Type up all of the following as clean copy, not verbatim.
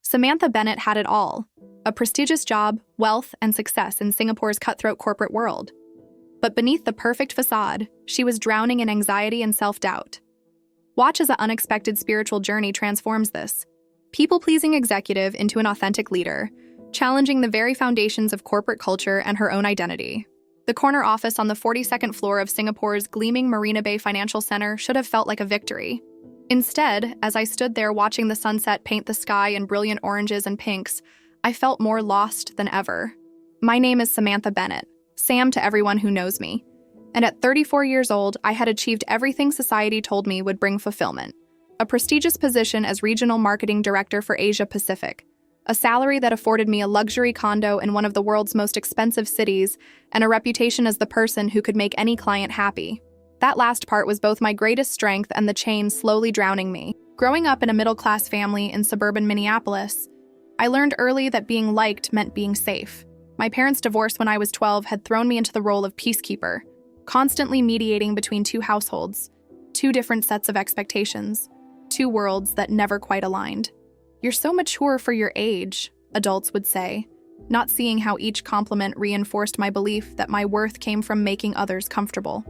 Samantha Bennett had it all: a prestigious job, wealth, and success in Singapore's cutthroat corporate world. But beneath the perfect facade, she was drowning in anxiety and self-doubt. Watch as an unexpected spiritual journey transforms this people-pleasing executive into an authentic leader, challenging the very foundations of corporate culture and her own identity. The corner office on the 42nd floor of Singapore's gleaming Marina Bay Financial Center should have felt like a victory. Instead, as I stood there watching the sunset paint the sky in brilliant oranges and pinks, I felt more lost than ever. My name is Samantha Bennett, Sam to everyone who knows me. And at 34 years old, I had achieved everything society told me would bring fulfillment. A prestigious position as Regional Marketing Director for Asia Pacific, a salary that afforded me a luxury condo in one of the world's most expensive cities, and a reputation as the person who could make any client happy. That last part was both my greatest strength and the chain slowly drowning me. Growing up in a middle-class family in suburban Minneapolis, I learned early that being liked meant being safe. My parents' divorce when I was 12 had thrown me into the role of peacekeeper, constantly mediating between two households, two different sets of expectations, two worlds that never quite aligned. "You're so mature for your age," adults would say, not seeing how each compliment reinforced my belief that my worth came from making others comfortable.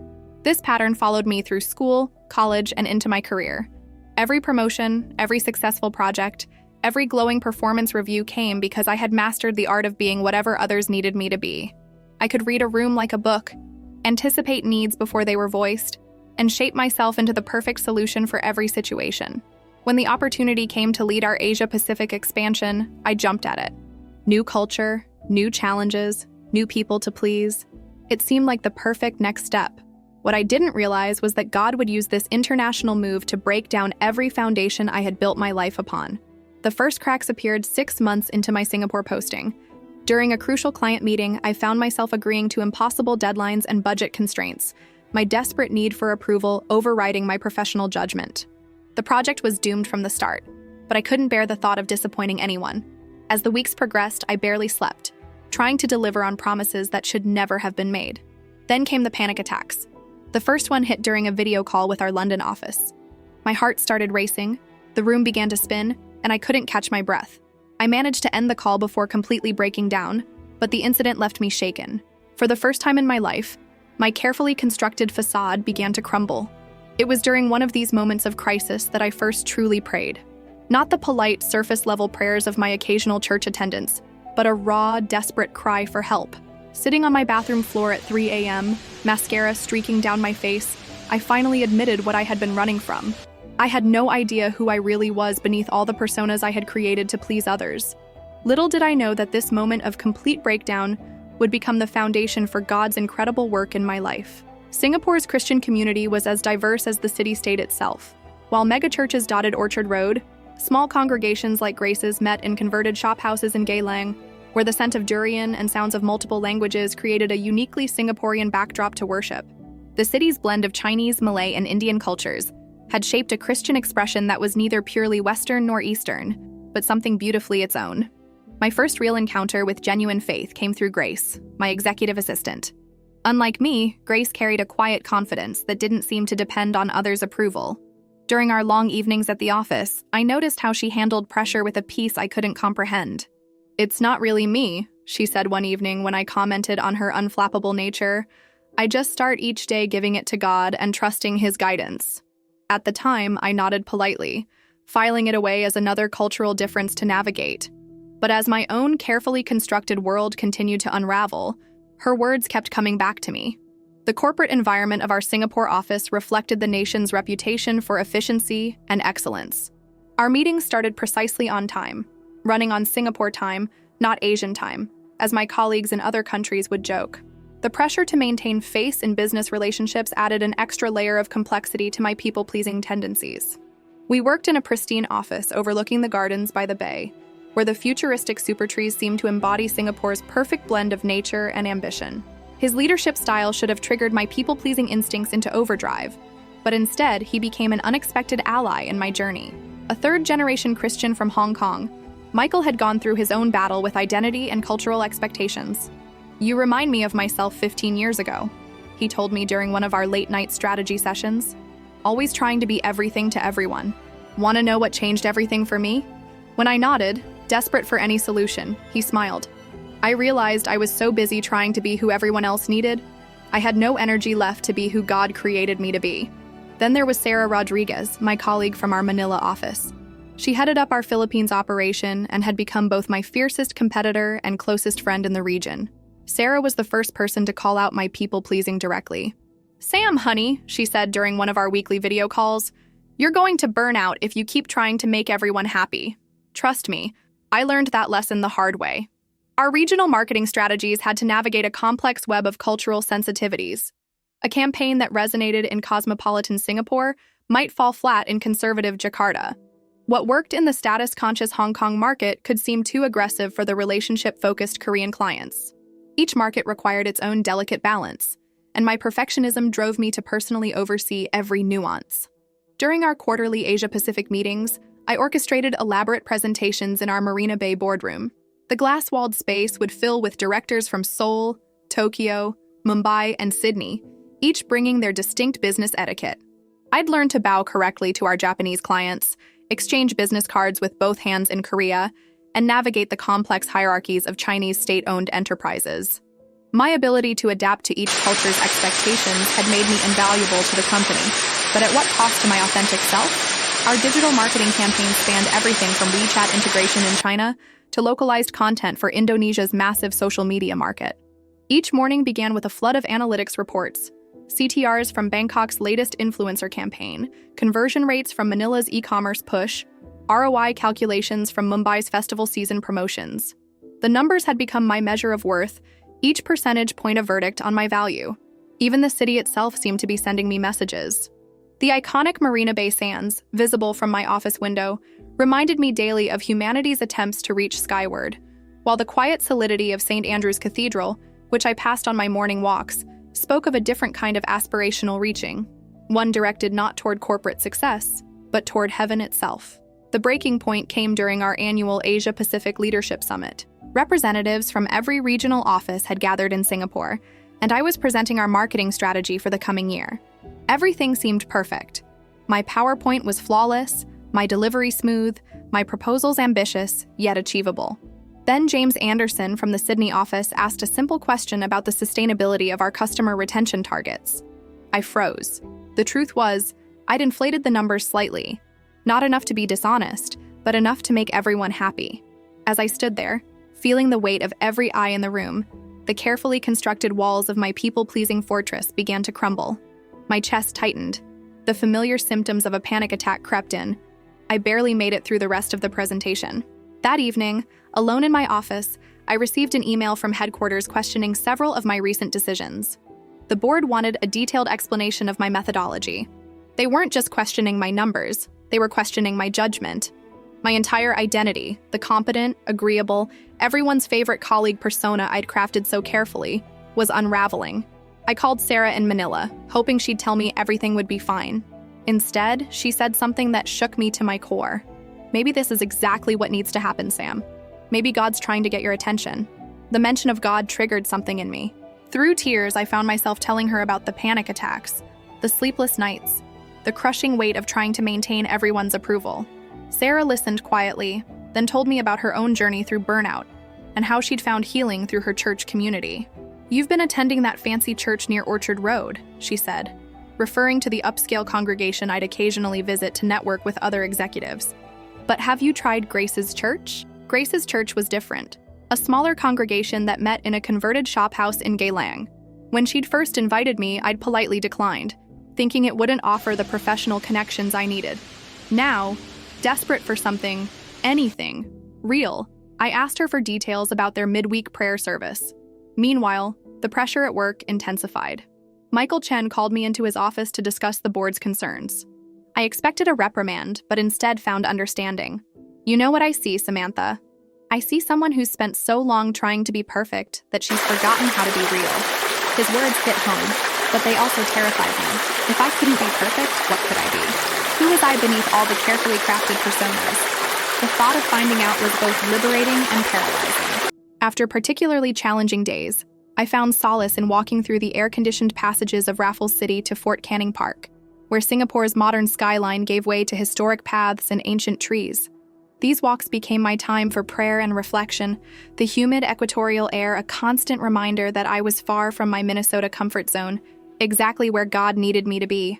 This pattern followed me through school, college, and into my career. Every promotion, every successful project, every glowing performance review came because I had mastered the art of being whatever others needed me to be. I could read a room like a book, anticipate needs before they were voiced, and shape myself into the perfect solution for every situation. When the opportunity came to lead our Asia-Pacific expansion, I jumped at it. New culture, new challenges, new people to please. It seemed like the perfect next step. What I didn't realize was that God would use this international move to break down every foundation I had built my life upon. The first cracks appeared 6 months into my Singapore posting. During a crucial client meeting, I found myself agreeing to impossible deadlines and budget constraints, my desperate need for approval overriding my professional judgment. The project was doomed from the start, but I couldn't bear the thought of disappointing anyone. As the weeks progressed, I barely slept, trying to deliver on promises that should never have been made. Then came the panic attacks. The first one hit during a video call with our London office. My heart started racing, the room began to spin, and I couldn't catch my breath. I managed to end the call before completely breaking down, but the incident left me shaken. For the first time in my life, my carefully constructed facade began to crumble. It was during one of these moments of crisis that I first truly prayed. Not the polite, surface-level prayers of my occasional church attendance, but a raw, desperate cry for help. Sitting on my bathroom floor at 3 a.m., mascara streaking down my face, I finally admitted what I had been running from. I had no idea who I really was beneath all the personas I had created to please others. Little did I know that this moment of complete breakdown would become the foundation for God's incredible work in my life. Singapore's Christian community was as diverse as the city-state itself. While megachurches dotted Orchard Road, small congregations like Grace's met in converted shophouses in Geylang, where the scent of durian and sounds of multiple languages created a uniquely Singaporean backdrop to worship. The city's blend of Chinese, Malay, and Indian cultures had shaped a Christian expression that was neither purely Western nor Eastern, but something beautifully its own. My first real encounter with genuine faith came through Grace, my executive assistant. Unlike me, Grace carried a quiet confidence that didn't seem to depend on others' approval. During our long evenings at the office, I noticed how she handled pressure with a peace I couldn't comprehend. "It's not really me," she said one evening when I commented on her unflappable nature. "I just start each day giving it to God and trusting His guidance." At the time, I nodded politely, filing it away as another cultural difference to navigate. But as my own carefully constructed world continued to unravel, her words kept coming back to me. The corporate environment of our Singapore office reflected the nation's reputation for efficiency and excellence. Our meetings started precisely on time, running on Singapore time, not Asian time, as my colleagues in other countries would joke. The pressure to maintain face in business relationships added an extra layer of complexity to my people-pleasing tendencies. We worked in a pristine office overlooking the gardens by the bay, where the futuristic super trees seemed to embody Singapore's perfect blend of nature and ambition. His leadership style should have triggered my people-pleasing instincts into overdrive, but instead he became an unexpected ally in my journey. A third-generation Christian from Hong Kong, Michael had gone through his own battle with identity and cultural expectations. "You remind me of myself 15 years ago," he told me during one of our late-night strategy sessions. "Always trying to be everything to everyone. Want to know what changed everything for me?" When I nodded, Desperate for any solution, he smiled. I realized I was so busy trying to be who everyone else needed, I had no energy left to be who God created me to be. Then there was Sarah Rodriguez, my colleague from our Manila office. She headed up our Philippines operation and had become both my fiercest competitor and closest friend in the region. Sarah was the first person to call out my people-pleasing directly. "Sam, honey," she said during one of our weekly video calls, "you're going to burn out if you keep trying to make everyone happy. Trust me, I learned that lesson the hard way." Our regional marketing strategies had to navigate a complex web of cultural sensitivities. A campaign that resonated in cosmopolitan Singapore might fall flat in conservative Jakarta. What worked in the status-conscious Hong Kong market could seem too aggressive for the relationship-focused Korean clients. Each market required its own delicate balance, and my perfectionism drove me to personally oversee every nuance. During our quarterly Asia-Pacific meetings, I orchestrated elaborate presentations in our Marina Bay boardroom. The glass-walled space would fill with directors from Seoul, Tokyo, Mumbai, and Sydney, each bringing their distinct business etiquette. I'd learned to bow correctly to our Japanese clients, exchange business cards with both hands in Korea, and navigate the complex hierarchies of Chinese state-owned enterprises. My ability to adapt to each culture's expectations had made me invaluable to the company, but at what cost to my authentic self? Our digital marketing campaign spanned everything from WeChat integration in China to localized content for Indonesia's massive social media market. Each morning began with a flood of analytics reports, CTRs from Bangkok's latest influencer campaign, conversion rates from Manila's e-commerce push, ROI calculations from Mumbai's festival season promotions. The numbers had become my measure of worth, each percentage point a verdict on my value. Even the city itself seemed to be sending me messages. The iconic Marina Bay Sands, visible from my office window, reminded me daily of humanity's attempts to reach skyward, while the quiet solidity of St. Andrew's Cathedral, which I passed on my morning walks, spoke of a different kind of aspirational reaching, one directed not toward corporate success, but toward heaven itself. The breaking point came during our annual Asia-Pacific Leadership Summit. Representatives from every regional office had gathered in Singapore, and I was presenting our marketing strategy for the coming year. Everything seemed perfect. My PowerPoint was flawless, my delivery smooth, my proposals ambitious, yet achievable. Then James Anderson from the Sydney office asked a simple question about the sustainability of our customer retention targets. I froze. The truth was, I'd inflated the numbers slightly. Not enough to be dishonest, but enough to make everyone happy. As I stood there, feeling the weight of every eye in the room, the carefully constructed walls of my people-pleasing fortress began to crumble. My chest tightened. The familiar symptoms of a panic attack crept in. I barely made it through the rest of the presentation. That evening, alone in my office, I received an email from headquarters questioning several of my recent decisions. The board wanted a detailed explanation of my methodology. They weren't just questioning my numbers, they were questioning my judgment. My entire identity, the competent, agreeable, everyone's favorite colleague persona I'd crafted so carefully, was unraveling. I called Sarah in Manila, hoping she'd tell me everything would be fine. Instead, she said something that shook me to my core. "Maybe this is exactly what needs to happen, Sam. Maybe God's trying to get your attention." The mention of God triggered something in me. Through tears, I found myself telling her about the panic attacks, the sleepless nights, the crushing weight of trying to maintain everyone's approval. Sarah listened quietly, then told me about her own journey through burnout and how she'd found healing through her church community. "You've been attending that fancy church near Orchard Road," she said, referring to the upscale congregation I'd occasionally visit to network with other executives. "But have you tried Grace's church?" Grace's church was different, a smaller congregation that met in a converted shophouse in Geylang. When she'd first invited me, I'd politely declined, thinking it wouldn't offer the professional connections I needed. Now, desperate for something, anything, real, I asked her for details about their midweek prayer service. Meanwhile, the pressure at work intensified. Michael Chen called me into his office to discuss the board's concerns. I expected a reprimand, but instead found understanding. "You know what I see, Samantha? I see someone who's spent so long trying to be perfect that she's forgotten how to be real." His words hit home, but they also terrified me. If I couldn't be perfect, what could I be? Who was I beneath all the carefully crafted personas? The thought of finding out was both liberating and paralyzing. After particularly challenging days, I found solace in walking through the air-conditioned passages of Raffles City to Fort Canning Park, where Singapore's modern skyline gave way to historic paths and ancient trees. These walks became my time for prayer and reflection, the humid equatorial air a constant reminder that I was far from my Minnesota comfort zone, exactly where God needed me to be.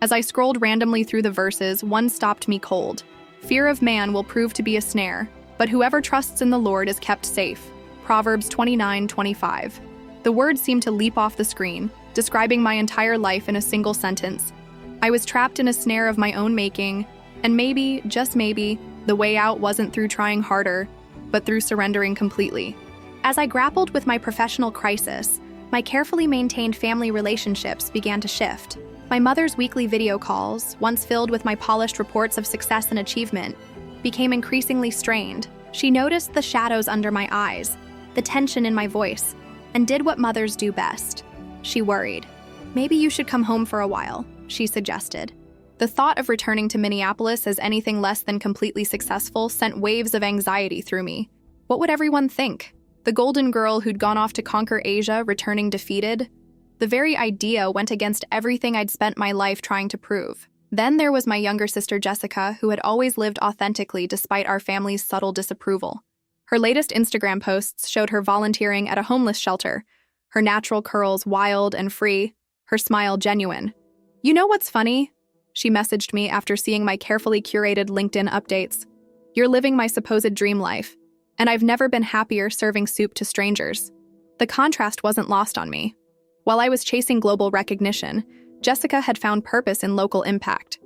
As I scrolled randomly through the verses, one stopped me cold. Fear of man will prove to be a snare, but whoever trusts in the Lord is kept safe. Proverbs 29:25. The words seemed to leap off the screen, describing my entire life in a single sentence. I was trapped in a snare of my own making, and maybe, just maybe, the way out wasn't through trying harder, but through surrendering completely. As I grappled with my professional crisis, my carefully maintained family relationships began to shift. My mother's weekly video calls, once filled with my polished reports of success and achievement, became increasingly strained. She noticed the shadows under my eyes, the tension in my voice, and did what mothers do best. She worried. "Maybe you should come home for a while," she suggested. The thought of returning to Minneapolis as anything less than completely successful sent waves of anxiety through me. What would everyone think? The golden girl who'd gone off to conquer Asia, returning defeated? The very idea went against everything I'd spent my life trying to prove. Then there was my younger sister Jessica, who had always lived authentically despite our family's subtle disapproval. Her latest Instagram posts showed her volunteering at a homeless shelter, her natural curls wild and free, her smile genuine. "You know what's funny?" She messaged me after seeing my carefully curated LinkedIn updates. "You're living my supposed dream life, and I've never been happier serving soup to strangers." The contrast wasn't lost on me. While I was chasing global recognition, Jessica had found purpose in local impact.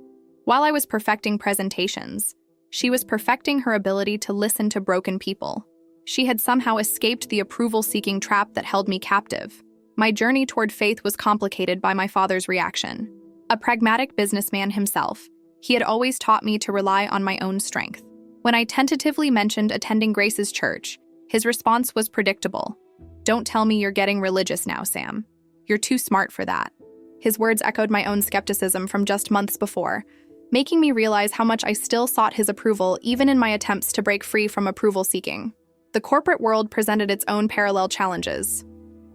While I was perfecting presentations, she was perfecting her ability to listen to broken people. She had somehow escaped the approval-seeking trap that held me captive. My journey toward faith was complicated by my father's reaction. A pragmatic businessman himself, he had always taught me to rely on my own strength. When I tentatively mentioned attending Grace's church, his response was predictable. "Don't tell me you're getting religious now, Sam. You're too smart for that." His words echoed my own skepticism from just months before, making me realize how much I still sought his approval even in my attempts to break free from approval-seeking. The corporate world presented its own parallel challenges.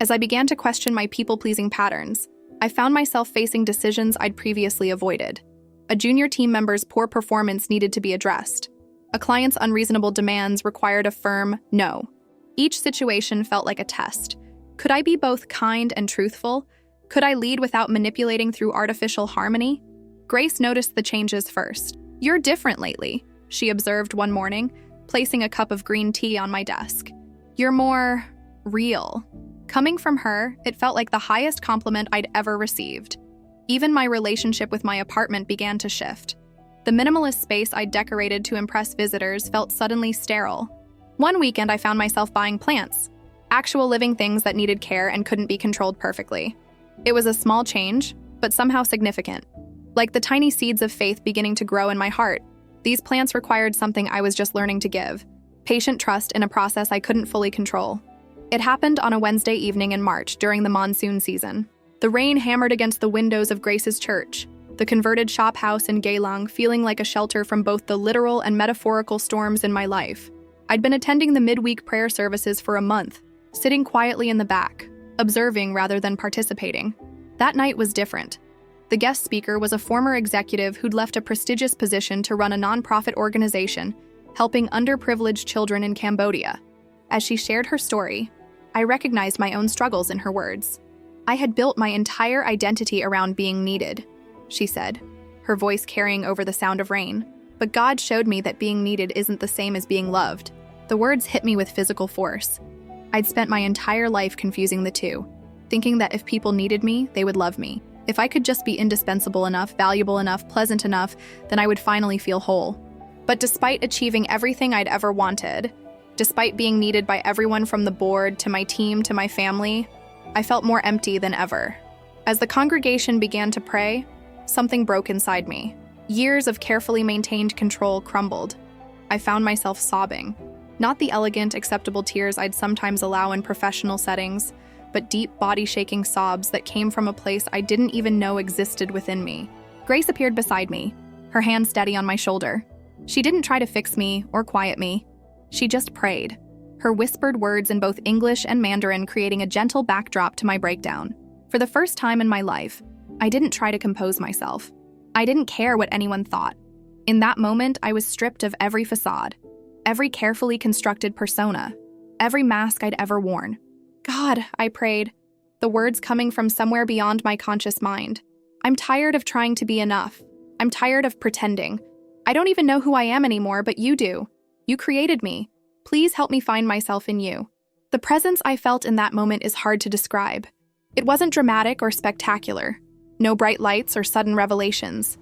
As I began to question my people-pleasing patterns, I found myself facing decisions I'd previously avoided. A junior team member's poor performance needed to be addressed. A client's unreasonable demands required a firm no. Each situation felt like a test. Could I be both kind and truthful? Could I lead without manipulating through artificial harmony? Grace noticed the changes first. "You're different lately," she observed one morning, placing a cup of green tea on my desk. "You're more real." Coming from her, it felt like the highest compliment I'd ever received. Even my relationship with my apartment began to shift. The minimalist space I'd decorated to impress visitors felt suddenly sterile. One weekend I found myself buying plants, actual living things that needed care and couldn't be controlled perfectly. It was a small change, but somehow significant. Like the tiny seeds of faith beginning to grow in my heart, these plants required something I was just learning to give: patient trust in a process I couldn't fully control. It happened on a Wednesday evening in March during the monsoon season. The rain hammered against the windows of Grace's church, the converted shop house in Geylang feeling like a shelter from both the literal and metaphorical storms in my life. I'd been attending the midweek prayer services for a month, sitting quietly in the back, observing rather than participating. That night was different. The guest speaker was a former executive who'd left a prestigious position to run a nonprofit organization helping underprivileged children in Cambodia. As she shared her story, I recognized my own struggles in her words. "I had built my entire identity around being needed," she said, her voice carrying over the sound of rain. "But God showed me that being needed isn't the same as being loved." The words hit me with physical force. I'd spent my entire life confusing the two, thinking that if people needed me, they would love me. If I could just be indispensable enough, valuable enough, pleasant enough, then I would finally feel whole. But despite achieving everything I'd ever wanted, despite being needed by everyone from the board to my team to my family, I felt more empty than ever. As the congregation began to pray, something broke inside me. Years of carefully maintained control crumbled. I found myself sobbing. Not the elegant, acceptable tears I'd sometimes allow in professional settings, but deep, body-shaking sobs that came from a place I didn't even know existed within me. Grace appeared beside me, her hand steady on my shoulder. She didn't try to fix me or quiet me. She just prayed, her whispered words in both English and Mandarin creating a gentle backdrop to my breakdown. For the first time in my life, I didn't try to compose myself. I didn't care what anyone thought. In that moment, I was stripped of every facade. every carefully constructed persona, every mask I'd ever worn. God, I prayed, the words coming from somewhere beyond my conscious mind. I'm tired of trying to be enough. I'm tired of pretending. I don't even know who I am anymore, but you do. You created me. Please help me find myself in you. The presence I felt in that moment is hard to describe. It wasn't dramatic or spectacular. No bright lights or sudden revelations.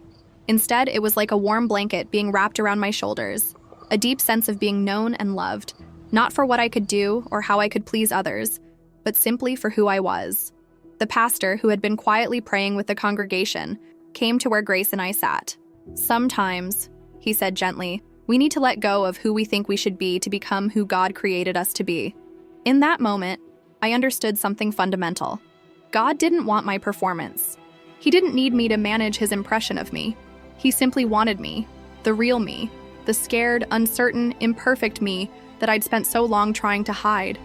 Instead, it was like a warm blanket being wrapped around my shoulders, a deep sense of being known and loved, not for what I could do or how I could please others, but simply for who I was. The pastor, who had been quietly praying with the congregation, came to where Grace and I sat. Sometimes, he said gently, we need to let go of who we think we should be to become who God created us to be. In that moment, I understood something fundamental. God didn't want my performance. He didn't need me to manage his impression of me. He simply wanted me, the real me, the scared, uncertain, imperfect me that I'd spent so long trying to hide.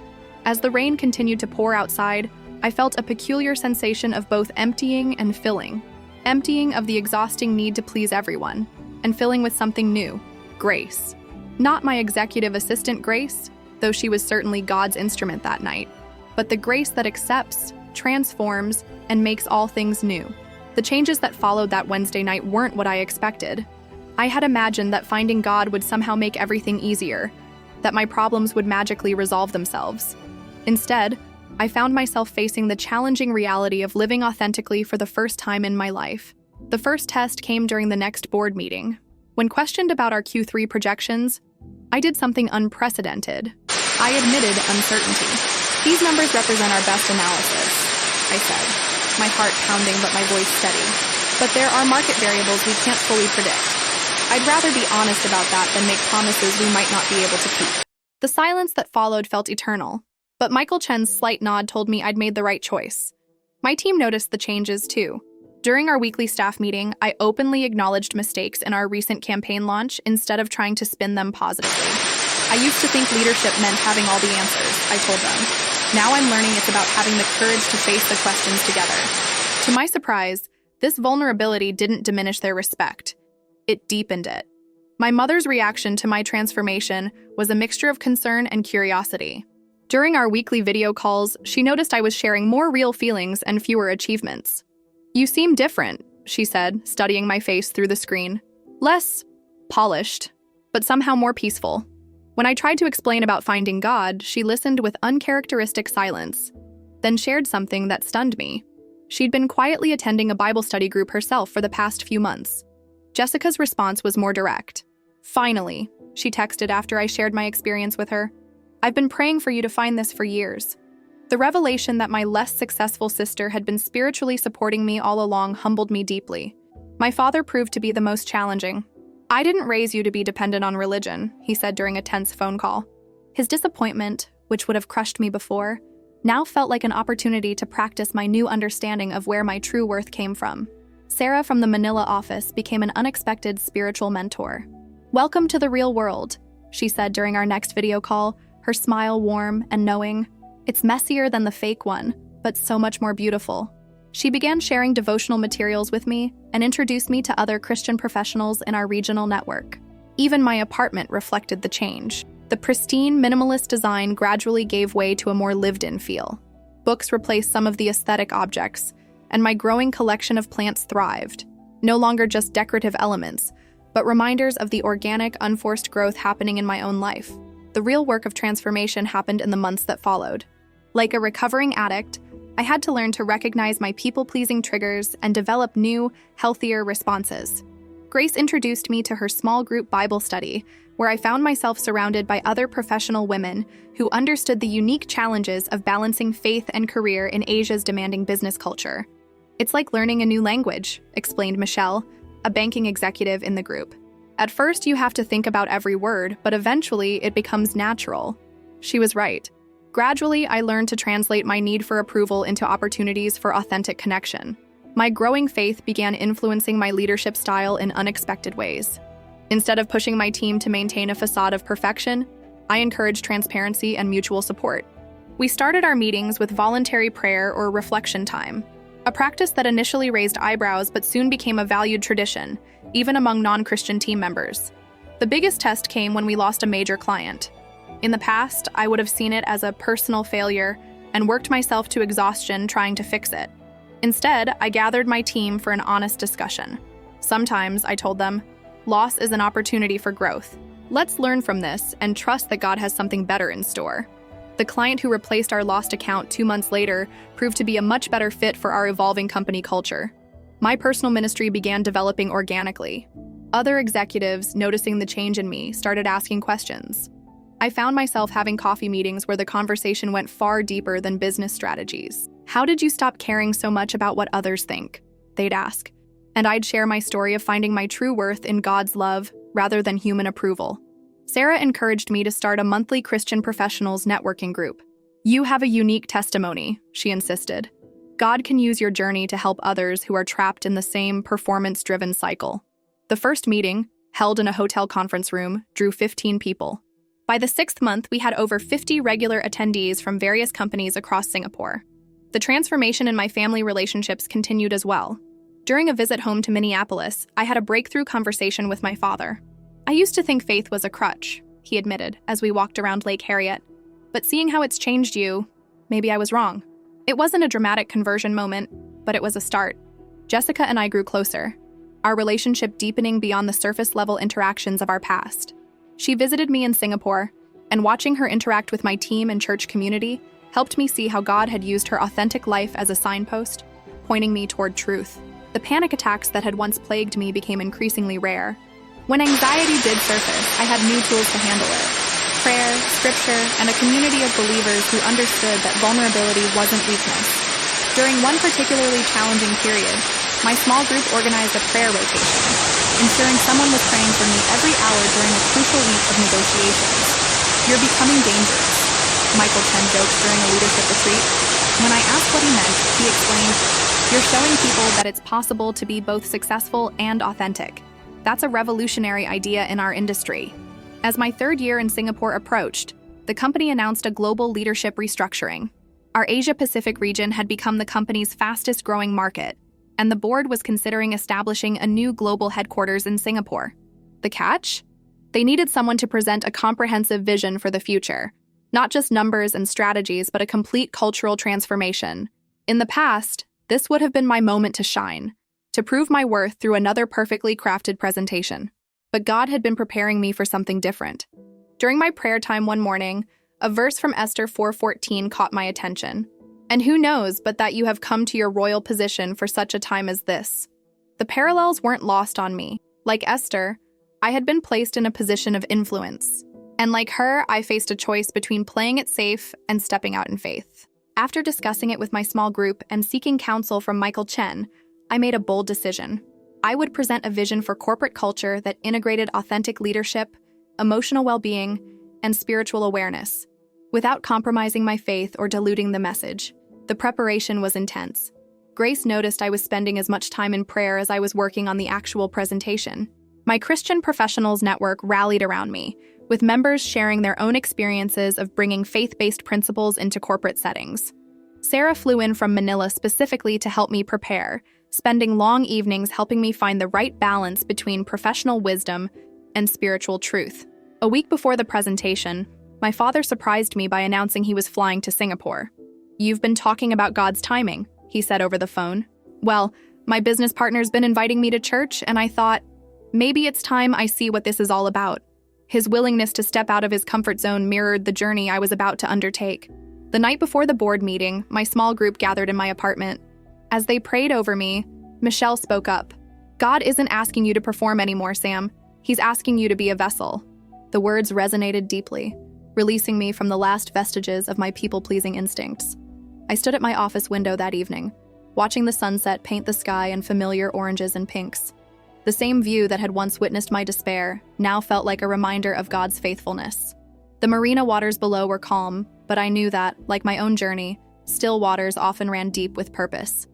As the rain continued to pour outside, I felt a peculiar sensation of both emptying and filling. Emptying of the exhausting need to please everyone, and filling with something new, Grace. Not my executive assistant Grace, though she was certainly God's instrument that night, but the Grace that accepts, transforms, and makes all things new. The changes that followed that Wednesday night weren't what I expected. I had imagined that finding God would somehow make everything easier, that my problems would magically resolve themselves. Instead, I found myself facing the challenging reality of living authentically for the first time in my life. The first test came during the next board meeting. When questioned about our Q3 projections, I did something unprecedented. I admitted uncertainty. These numbers represent our best analysis, I said, my heart pounding but my voice steady. But there are market variables we can't fully predict. I'd rather be honest about that than make promises we might not be able to keep. The silence that followed felt eternal, but Michael Chen's slight nod told me I'd made the right choice. My team noticed the changes too. During our weekly staff meeting, I openly acknowledged mistakes in our recent campaign launch instead of trying to spin them positively. I used to think leadership meant having all the answers, I told them. Now I'm learning it's about having the courage to face the questions together. To my surprise, this vulnerability didn't diminish their respect. It deepened it. My mother's reaction to my transformation was a mixture of concern and curiosity. During our weekly video calls, she noticed I was sharing more real feelings and fewer achievements. You seem different, she said, studying my face through the screen. Less polished, but somehow more peaceful. When I tried to explain about finding God, she listened with uncharacteristic silence, then shared something that stunned me. She'd been quietly attending a Bible study group herself for the past few months. Jessica's response was more direct. Finally, she texted after I shared my experience with her. I've been praying for you to find this for years. The revelation that my less successful sister had been spiritually supporting me all along humbled me deeply. My father proved to be the most challenging. I didn't raise you to be dependent on religion, he said during a tense phone call. His disappointment, which would have crushed me before, now felt like an opportunity to practice my new understanding of where my true worth came from. Sarah from the Manila office became an unexpected spiritual mentor. Welcome to the real world, she said during our next video call, her smile warm and knowing. It's messier than the fake one, but so much more beautiful. She began sharing devotional materials with me and introduced me to other Christian professionals in our regional network. Even my apartment reflected the change. The pristine, minimalist design gradually gave way to a more lived-in feel. Books replaced some of the aesthetic objects, and my growing collection of plants thrived. No longer just decorative elements, but reminders of the organic, unforced growth happening in my own life. The real work of transformation happened in the months that followed. Like a recovering addict, I had to learn to recognize my people-pleasing triggers and develop new, healthier responses. Grace introduced me to her small group Bible study, where I found myself surrounded by other professional women who understood the unique challenges of balancing faith and career in Asia's demanding business culture. It's like learning a new language, explained Michelle, a banking executive in the group. At first, you have to think about every word, but eventually it becomes natural. She was right. Gradually, I learned to translate my need for approval into opportunities for authentic connection. My growing faith began influencing my leadership style in unexpected ways. Instead of pushing my team to maintain a facade of perfection, I encouraged transparency and mutual support. We started our meetings with voluntary prayer or reflection time, a practice that initially raised eyebrows but soon became a valued tradition, even among non-Christian team members. The biggest test came when we lost a major client. In the past, I would have seen it as a personal failure and worked myself to exhaustion trying to fix it. Instead, I gathered my team for an honest discussion. Sometimes, I told them, loss is an opportunity for growth. Let's learn from this and trust that God has something better in store. The client who replaced our lost account 2 months later proved to be a much better fit for our evolving company culture. My personal ministry began developing organically. Other executives, noticing the change in me, started asking questions. I found myself having coffee meetings where the conversation went far deeper than business strategies. How did you stop caring so much about what others think? They'd ask. And I'd share my story of finding my true worth in God's love rather than human approval. Sarah encouraged me to start a monthly Christian professionals networking group. You have a unique testimony, she insisted. God can use your journey to help others who are trapped in the same performance-driven cycle. The first meeting, held in a hotel conference room, drew 15 people. By the 6th month, we had over 50 regular attendees from various companies across Singapore. The transformation in my family relationships continued as well. During a visit home to Minneapolis, I had a breakthrough conversation with my father. I used to think faith was a crutch, he admitted, as we walked around Lake Harriet. But seeing how it's changed you, maybe I was wrong. It wasn't a dramatic conversion moment, but it was a start. Jessica and I grew closer, our relationship deepening beyond the surface-level interactions of our past. She visited me in Singapore, and watching her interact with my team and church community helped me see how God had used her authentic life as a signpost, pointing me toward truth. The panic attacks that had once plagued me became increasingly rare. When anxiety did surface, I had new tools to handle it. Prayer, scripture, and a community of believers who understood that vulnerability wasn't weakness. During one particularly challenging period, my small group organized a prayer rotation, ensuring someone was praying for me every hour during a crucial week of negotiations. You're becoming dangerous, Michael Chen joked during a leadership retreat. When I asked what he meant, he explained, you're showing people that it's possible to be both successful and authentic. That's a revolutionary idea in our industry. As my 3rd year in Singapore approached, the company announced a global leadership restructuring. Our Asia-Pacific region had become the company's fastest-growing market, and the board was considering establishing a new global headquarters in Singapore. The catch? They needed someone to present a comprehensive vision for the future, not just numbers and strategies, but a complete cultural transformation. In the past, this would have been my moment to shine, to prove my worth through another perfectly crafted presentation. But God had been preparing me for something different. During my prayer time one morning, a verse from Esther 4:14 caught my attention. And who knows but that you have come to your royal position for such a time as this. The parallels weren't lost on me. Like Esther, I had been placed in a position of influence. And like her, I faced a choice between playing it safe and stepping out in faith. After discussing it with my small group and seeking counsel from Michael Chen, I made a bold decision. I would present a vision for corporate culture that integrated authentic leadership, emotional well-being, and spiritual awareness, without compromising my faith or diluting the message. The preparation was intense. Grace noticed I was spending as much time in prayer as I was working on the actual presentation. My Christian professionals network rallied around me, with members sharing their own experiences of bringing faith-based principles into corporate settings. Sarah flew in from Manila specifically to help me prepare, spending long evenings helping me find the right balance between professional wisdom and spiritual truth. A week before the presentation, my father surprised me by announcing he was flying to Singapore. You've been talking about God's timing, he said over the phone. Well, my business partner's been inviting me to church, and I thought, maybe it's time I see what this is all about. His willingness to step out of his comfort zone mirrored the journey I was about to undertake. The night before the board meeting, my small group gathered in my apartment. As they prayed over me, Michelle spoke up. God isn't asking you to perform anymore, Sam. He's asking you to be a vessel. The words resonated deeply, releasing me from the last vestiges of my people-pleasing instincts. I stood at my office window that evening, watching the sunset paint the sky in familiar oranges and pinks. The same view that had once witnessed my despair now felt like a reminder of God's faithfulness. The marina waters below were calm, but I knew that, like my own journey, still waters often ran deep with purpose.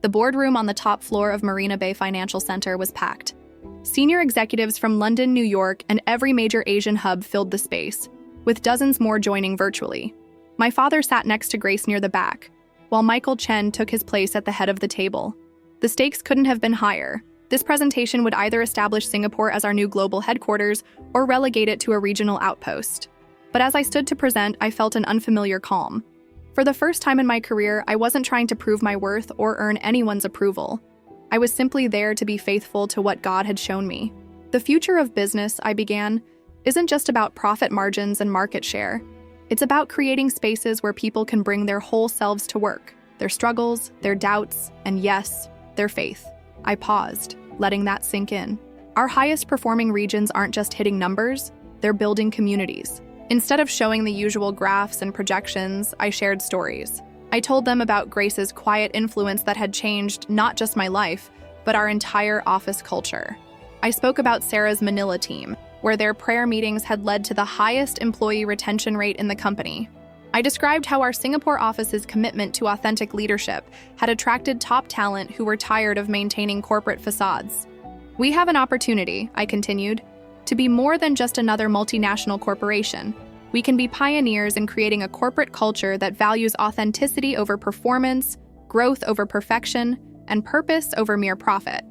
The boardroom on the top floor of Marina Bay Financial Center was packed. Senior executives from London, New York, and every major Asian hub filled the space, with dozens more joining virtually. My father sat next to Grace near the back, while Michael Chen took his place at the head of the table. The stakes couldn't have been higher. This presentation would either establish Singapore as our new global headquarters or relegate it to a regional outpost. But as I stood to present, I felt an unfamiliar calm. For the first time in my career, I wasn't trying to prove my worth or earn anyone's approval. I was simply there to be faithful to what God had shown me. The future of business, I began, isn't just about profit margins and market share. It's about creating spaces where people can bring their whole selves to work, their struggles, their doubts, and yes, their faith. I paused, letting that sink in. Our highest performing regions aren't just hitting numbers, they're building communities. Instead of showing the usual graphs and projections, I shared stories. I told them about Grace's quiet influence that had changed not just my life, but our entire office culture. I spoke about Sarah's Manila team, where their prayer meetings had led to the highest employee retention rate in the company. I described how our Singapore office's commitment to authentic leadership had attracted top talent who were tired of maintaining corporate facades. We have an opportunity, I continued, to be more than just another multinational corporation. We can be pioneers in creating a corporate culture that values authenticity over performance, growth over perfection, and purpose over mere profit.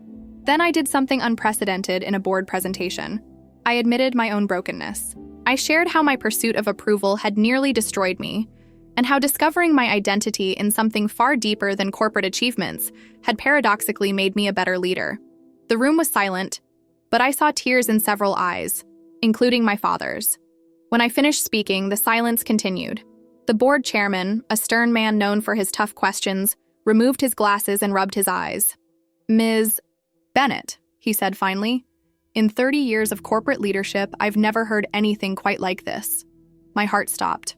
Then I did something unprecedented in a board presentation. I admitted my own brokenness. I shared how my pursuit of approval had nearly destroyed me, and how discovering my identity in something far deeper than corporate achievements had paradoxically made me a better leader. The room was silent, but I saw tears in several eyes, including my father's. When I finished speaking, the silence continued. The board chairman, a stern man known for his tough questions, removed his glasses and rubbed his eyes. "Ms. Bennett," he said finally, "in 30 years of corporate leadership, I've never heard anything quite like this." My heart stopped.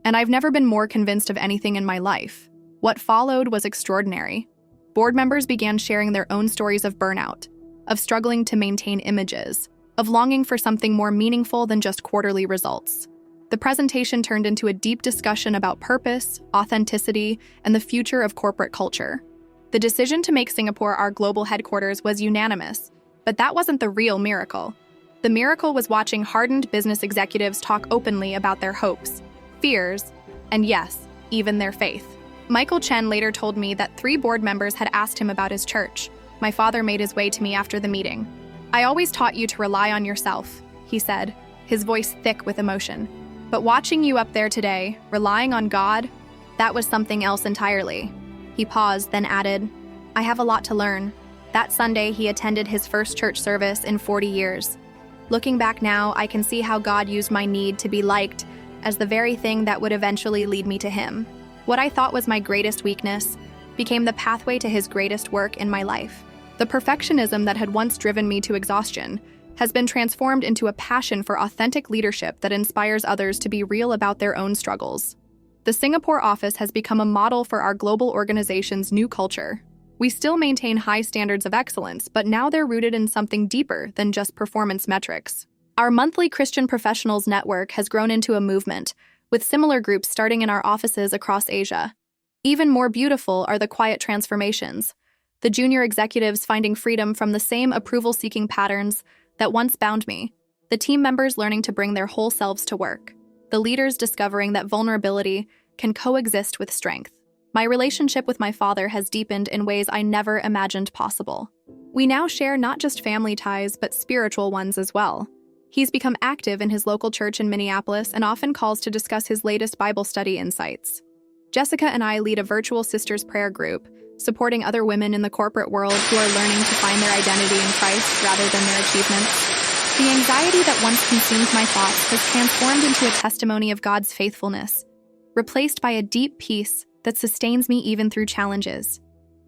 And I've never been more convinced of anything in my life. What followed was extraordinary. Board members began sharing their own stories of burnout, of struggling to maintain images, of longing for something more meaningful than just quarterly results. The presentation turned into a deep discussion about purpose, authenticity, and the future of corporate culture. The decision to make Singapore our global headquarters was unanimous, but that wasn't the real miracle. The miracle was watching hardened business executives talk openly about their hopes, fears, and yes, even their faith. Michael Chen later told me that 3 board members had asked him about his church. My father made his way to me after the meeting. "I always taught you to rely on yourself," he said, his voice thick with emotion. "But watching you up there today, relying on God, that was something else entirely." He paused, then added, "I have a lot to learn." That Sunday, he attended his first church service in 40 years. Looking back now, I can see how God used my need to be liked as the very thing that would eventually lead me to Him. What I thought was my greatest weakness became the pathway to His greatest work in my life. The perfectionism that had once driven me to exhaustion has been transformed into a passion for authentic leadership that inspires others to be real about their own struggles. The Singapore office has become a model for our global organization's new culture. We still maintain high standards of excellence, but now they're rooted in something deeper than just performance metrics. Our monthly Christian Professionals Network has grown into a movement, with similar groups starting in our offices across Asia. Even more beautiful are the quiet transformations, the junior executives finding freedom from the same approval-seeking patterns that once bound me, the team members learning to bring their whole selves to work, the leaders discovering that vulnerability can coexist with strength. My relationship with my father has deepened in ways I never imagined possible. We now share not just family ties, but spiritual ones as well. He's become active in his local church in Minneapolis and often calls to discuss his latest Bible study insights. Jessica and I lead a virtual sisters prayer group, supporting other women in the corporate world who are learning to find their identity in Christ rather than their achievements. The anxiety that once consumed my thoughts has transformed into a testimony of God's faithfulness, replaced by a deep peace that sustains me even through challenges.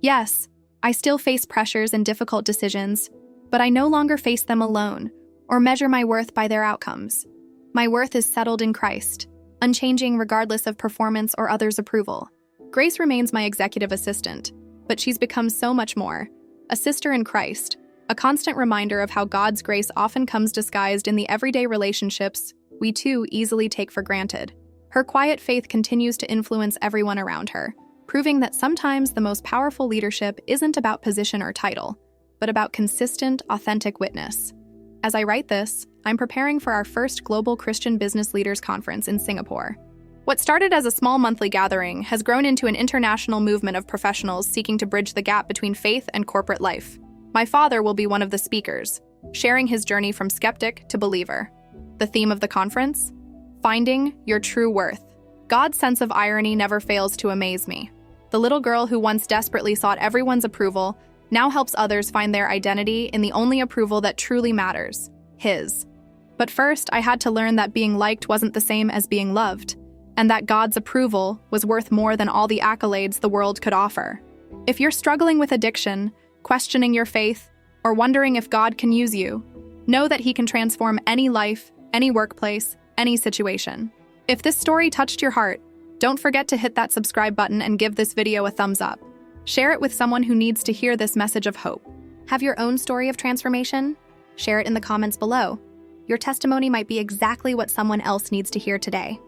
Yes, I still face pressures and difficult decisions, but I no longer face them alone or measure my worth by their outcomes. My worth is settled in Christ, unchanging regardless of performance or others' approval. Grace remains my executive assistant, but she's become so much more. A sister in Christ, a constant reminder of how God's grace often comes disguised in the everyday relationships we too easily take for granted. Her quiet faith continues to influence everyone around her, proving that sometimes the most powerful leadership isn't about position or title, but about consistent, authentic witness. As I write this, I'm preparing for our first Global Christian Business Leaders Conference in Singapore. What started as a small monthly gathering has grown into an international movement of professionals seeking to bridge the gap between faith and corporate life. My father will be one of the speakers, sharing his journey from skeptic to believer. The theme of the conference? Finding your true worth. God's sense of irony never fails to amaze me. The little girl who once desperately sought everyone's approval now helps others find their identity in the only approval that truly matters, his. But first, I had to learn that being liked wasn't the same as being loved, and that God's approval was worth more than all the accolades the world could offer. If you're struggling with addiction, questioning your faith, or wondering if God can use you, know that He can transform any life, any workplace, any situation. If this story touched your heart, don't forget to hit that subscribe button and give this video a thumbs up. Share it with someone who needs to hear this message of hope. Have your own story of transformation? Share it in the comments below. Your testimony might be exactly what someone else needs to hear today.